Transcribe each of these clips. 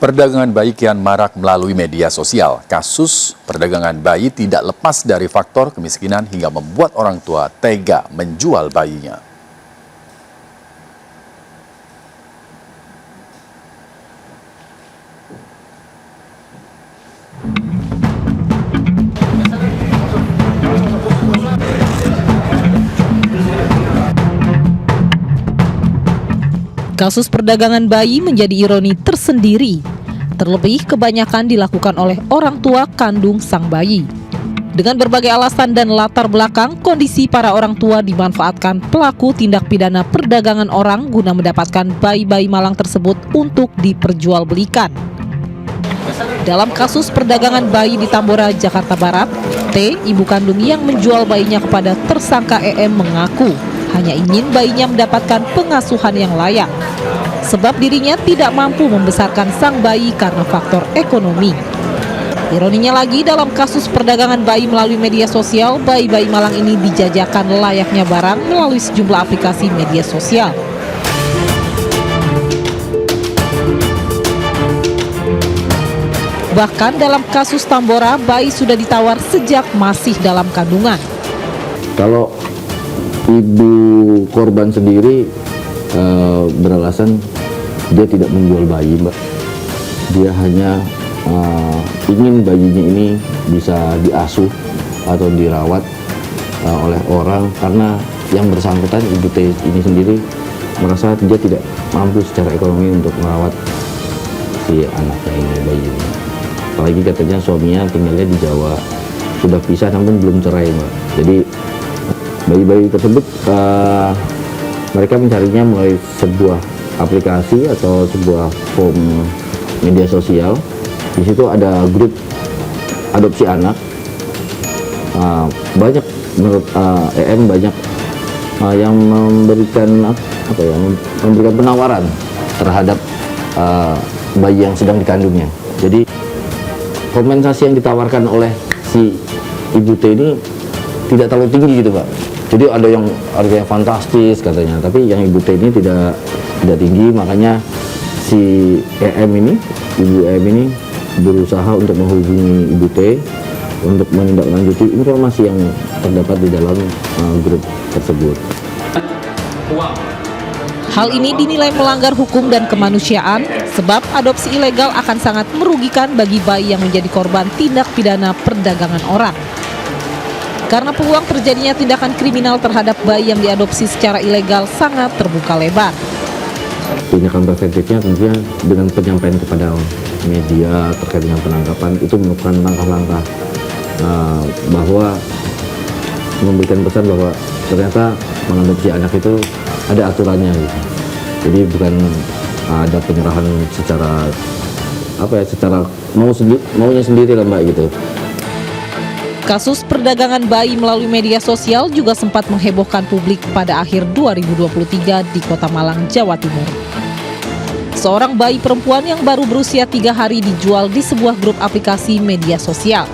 Perdagangan bayi kian marak melalui media sosial. Kasus perdagangan bayi tidak lepas dari faktor kemiskinan hingga membuat orang tua tega menjual bayinya. Kasus perdagangan bayi menjadi ironi tersendiri. Terlebih kebanyakan dilakukan oleh orang tua kandung sang bayi. Dengan berbagai alasan dan latar belakang, kondisi para orang tua dimanfaatkan pelaku tindak pidana perdagangan orang guna mendapatkan bayi-bayi malang tersebut untuk diperjualbelikan. Dalam kasus perdagangan bayi di Tambora, Jakarta Barat, T, ibu kandung yang menjual bayinya kepada tersangka EM mengaku hanya ingin bayinya mendapatkan pengasuhan yang layak, sebab dirinya tidak mampu membesarkan sang bayi karena faktor ekonomi. Ironinya lagi, dalam kasus perdagangan bayi melalui media sosial, bayi-bayi malang ini dijajakan layaknya barang melalui sejumlah aplikasi media sosial. Bahkan dalam kasus Tambora, bayi sudah ditawar sejak masih dalam kandungan. Kalau ibu korban sendiri beralasan dia tidak menjual bayi, Mbak. Dia hanya ingin bayinya ini bisa diasuh atau dirawat oleh orang, karena yang bersangkutan ibu T ini sendiri merasa dia tidak mampu secara ekonomi untuk merawat si anaknya ini, bayi ini. Apalagi katanya suaminya tinggalnya di Jawa, sudah pisah namun belum cerai, Mbak. Jadi bayi-bayi tersebut mereka mencarinya melalui sebuah aplikasi atau sebuah form media sosial. Di situ ada grup adopsi anak. Banyak menurut EM banyak yang memberikan memberikan penawaran terhadap bayi yang sedang dikandungnya. Jadi kompensasi yang ditawarkan oleh si ibu T ini tidak terlalu tinggi gitu, Pak. Jadi ada yang harganya fantastis katanya, tapi yang ibu T ini tidak tinggi. Makanya si EM ini, ibu EM ini berusaha untuk menghubungi ibu T untuk menindaklanjuti informasi yang terdapat di dalam grup tersebut. Hal ini dinilai melanggar hukum dan kemanusiaan, sebab adopsi ilegal akan sangat merugikan bagi bayi yang menjadi korban tindak pidana perdagangan orang. Karena peluang terjadinya tindakan kriminal terhadap bayi yang diadopsi secara ilegal sangat terbuka lebar. Tindakan preventifnya tentunya dengan penyampaian kepada media terkait dengan penangkapan, itu merupakan langkah-langkah bahwa memberikan pesan bahwa ternyata mengadopsi anak itu ada aturannya gitu. Jadi bukan ada penyerahan secara secara maunya sendiri lah, Mbak, gitu. Kasus perdagangan bayi melalui media sosial juga sempat menghebohkan publik pada akhir 2023 di Kota Malang, Jawa Timur. Seorang bayi perempuan yang baru berusia 3 hari dijual di sebuah grup aplikasi media sosial.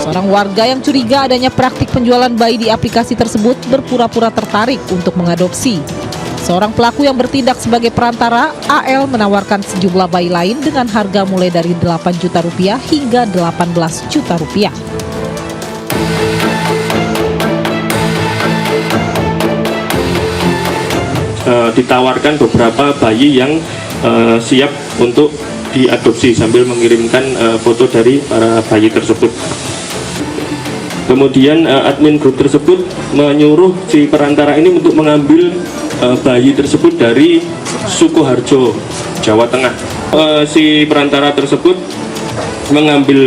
Seorang warga yang curiga adanya praktik penjualan bayi di aplikasi tersebut berpura-pura tertarik untuk mengadopsi. Seorang pelaku yang bertindak sebagai perantara, AL, menawarkan sejumlah bayi lain dengan harga mulai dari 8 juta rupiah hingga 18 juta rupiah. Ditawarkan beberapa bayi yang siap untuk diadopsi sambil mengirimkan foto dari para bayi tersebut. Kemudian admin grup tersebut menyuruh si perantara ini untuk mengambil bayi tersebut dari Sukoharjo, Jawa Tengah. Si perantara tersebut mengambil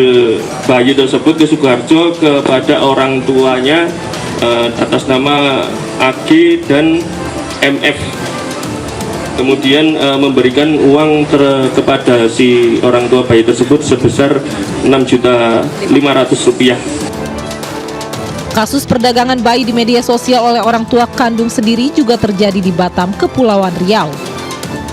bayi tersebut ke Sukoharjo kepada orang tuanya atas nama AG dan MF. Kemudian memberikan uang kepada si orang tua bayi tersebut sebesar 6.500.000 rupiah. Kasus perdagangan bayi di media sosial oleh orang tua kandung sendiri juga terjadi di Batam, Kepulauan Riau.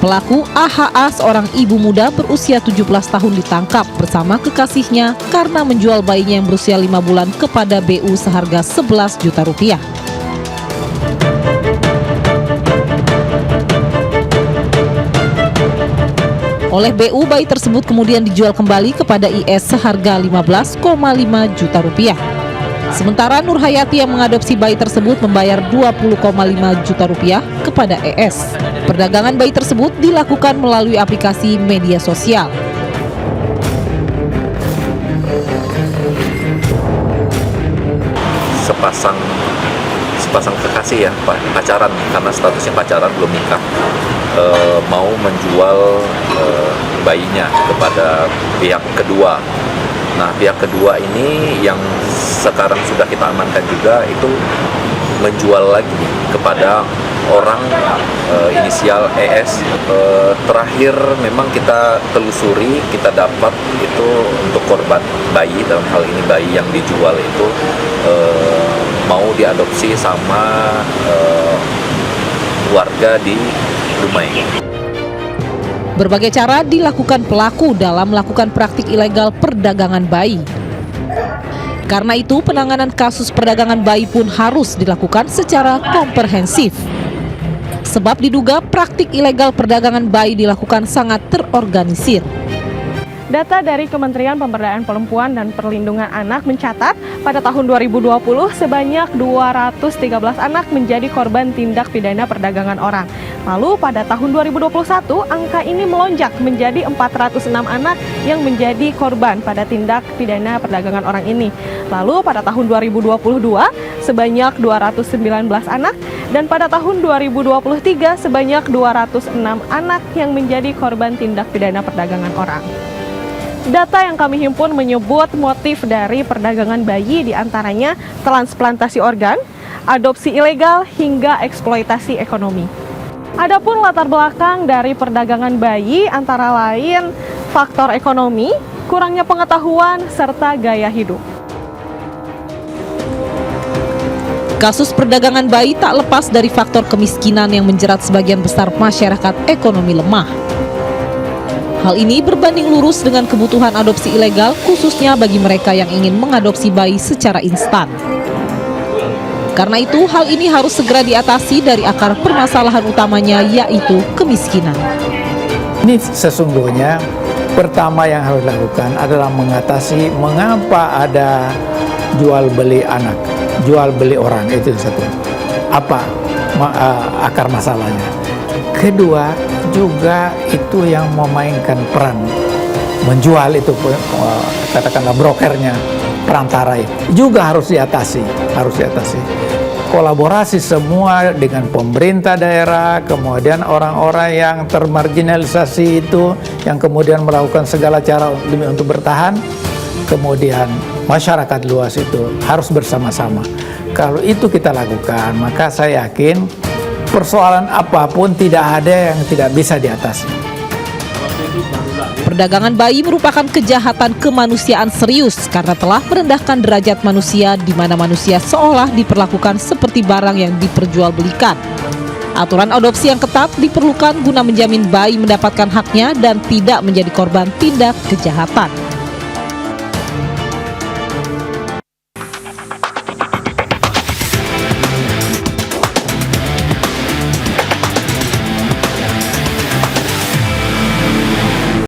Pelaku AHA, seorang ibu muda berusia 17 tahun, ditangkap bersama kekasihnya karena menjual bayinya yang berusia 5 bulan kepada BU seharga 11 juta rupiah. Oleh BU, bayi tersebut kemudian dijual kembali kepada IS seharga 15,5 juta rupiah. Sementara Nur Hayati yang mengadopsi bayi tersebut membayar 20,5 juta rupiah kepada ES. Perdagangan bayi tersebut dilakukan melalui aplikasi media sosial. sepasang kekasih ya, pacaran, karena statusnya pacaran belum nikah, mau menjual bayinya kepada pihak kedua. Nah, pihak kedua ini yang sekarang sudah kita amankan juga itu menjual lagi kepada orang inisial ES. Terakhir memang kita telusuri, kita dapat itu untuk korban bayi, dalam hal ini bayi yang dijual itu mau diadopsi sama warga di Dumai. Berbagai cara dilakukan pelaku dalam melakukan praktik ilegal perdagangan bayi. Karena itu, penanganan kasus perdagangan bayi pun harus dilakukan secara komprehensif. Sebab diduga praktik ilegal perdagangan bayi dilakukan sangat terorganisir. Data dari Kementerian Pemberdayaan Perempuan dan Perlindungan Anak mencatat pada tahun 2020 sebanyak 213 anak menjadi korban tindak pidana perdagangan orang. Lalu pada tahun 2021 angka ini melonjak menjadi 406 anak yang menjadi korban pada tindak pidana perdagangan orang ini. Lalu pada tahun 2022 sebanyak 219 anak dan pada tahun 2023 sebanyak 206 anak yang menjadi korban tindak pidana perdagangan orang. Data yang kami himpun menyebut motif dari perdagangan bayi diantaranya transplantasi organ, adopsi ilegal, hingga eksploitasi ekonomi. Adapun latar belakang dari perdagangan bayi antara lain faktor ekonomi, kurangnya pengetahuan, serta gaya hidup. Kasus perdagangan bayi tak lepas dari faktor kemiskinan yang menjerat sebagian besar masyarakat ekonomi lemah. Hal ini berbanding lurus dengan kebutuhan adopsi ilegal, khususnya bagi mereka yang ingin mengadopsi bayi secara instan. Karena itu, hal ini harus segera diatasi dari akar permasalahan utamanya, yaitu kemiskinan. Ini sesungguhnya pertama yang harus dilakukan adalah mengatasi mengapa ada jual beli anak, jual beli orang, itu satu. Apa akar masalahnya? Kedua, juga itu yang memainkan peran menjual itu, katakanlah brokernya, perantara itu juga harus diatasi. Kolaborasi semua dengan pemerintah daerah, kemudian orang-orang yang termarginalisasi itu, yang kemudian melakukan segala cara untuk bertahan, kemudian masyarakat luas itu harus bersama-sama. Kalau itu kita lakukan, maka saya yakin persoalan apapun tidak ada yang tidak bisa diatasi. Perdagangan bayi merupakan kejahatan kemanusiaan serius karena telah merendahkan derajat manusia di mana manusia seolah diperlakukan seperti barang yang diperjualbelikan. Aturan adopsi yang ketat diperlukan guna menjamin bayi mendapatkan haknya dan tidak menjadi korban tindak kejahatan.